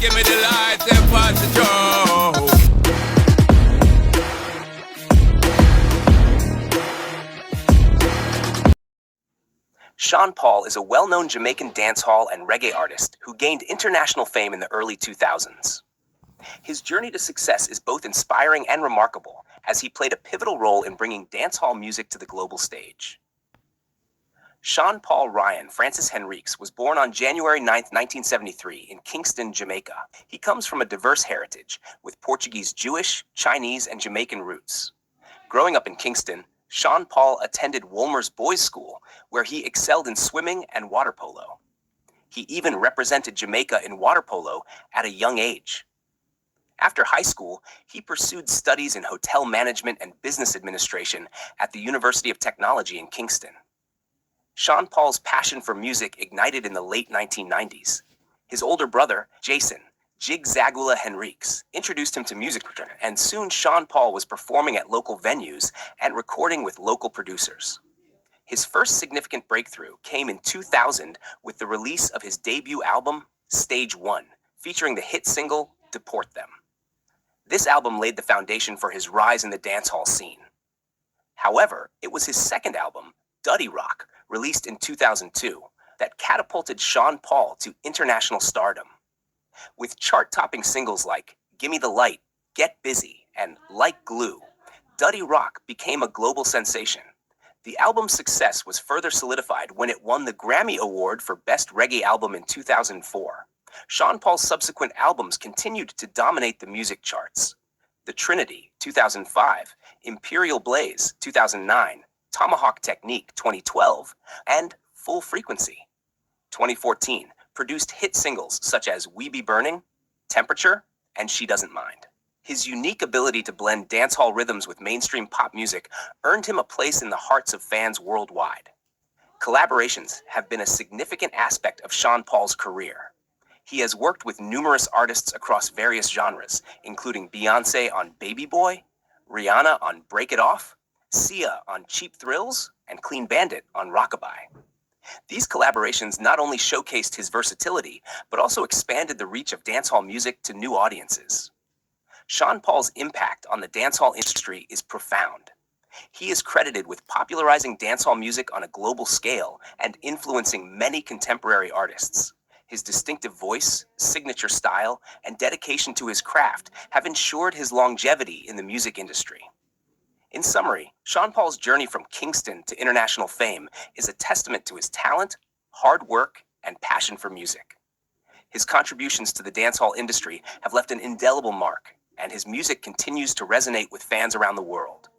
give me the lights and pass the joe. Sean Paul is a well-known Jamaican dancehall and reggae artist who gained international fame in the early 2000s. His journey to success is both inspiring and remarkable, as he played a pivotal role in bringing dancehall music to the global stage. Sean Paul Ryan Francis Henriques was born on January 9, 1973, in Kingston, Jamaica. He comes from a diverse heritage, with Portuguese Jewish, Chinese, and Jamaican roots. Growing up in Kingston, Sean Paul attended Wolmer's Boys' School, where he excelled in swimming and water polo. He even represented Jamaica in water polo at a young age. After high school, he pursued studies in hotel management and business administration at the University of Technology in Kingston. Sean Paul's passion for music ignited in the late 1990s. His older brother, Jason Jig Zagula Henriques, introduced him to music, and soon Sean Paul was performing at local venues and recording with local producers. His first significant breakthrough came in 2000 with the release of his debut album, Stage 1, featuring the hit single, Deport Them. This album laid the foundation for his rise in the dancehall scene. However, it was his second album, Duddy Rock, released in 2002, that catapulted Sean Paul to international stardom. With chart-topping singles like Gimme the Light, Get Busy, and Like Glue, Duddy Rock became a global sensation. The album's success was further solidified when it won the Grammy Award for Best Reggae Album in 2004. Sean Paul's subsequent albums continued to dominate the music charts. The Trinity, 2005, Imperial Blaze, 2009, Tomahawk Technique, 2012, and Full Frequency, 2014, produced hit singles such as We Be Burning, Temperature, and She Doesn't Mind. His unique ability to blend dancehall rhythms with mainstream pop music earned him a place in the hearts of fans worldwide. Collaborations have been a significant aspect of Sean Paul's career. He has worked with numerous artists across various genres, including Beyoncé on Baby Boy, Rihanna on Break It Off, Sia on Cheap Thrills, and Clean Bandit on Rockabye. These collaborations not only showcased his versatility, but also expanded the reach of dancehall music to new audiences. Sean Paul's impact on the dancehall industry is profound. He is credited with popularizing dancehall music on a global scale and influencing many contemporary artists. His distinctive voice, signature style, and dedication to his craft have ensured his longevity in the music industry. In summary, Sean Paul's journey from Kingston to international fame is a testament to his talent, hard work, and passion for music. His contributions to the dancehall industry have left an indelible mark, and his music continues to resonate with fans around the world.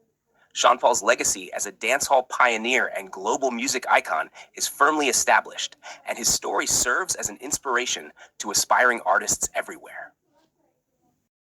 Sean Paul's legacy as a dancehall pioneer and global music icon is firmly established, and his story serves as an inspiration to aspiring artists everywhere.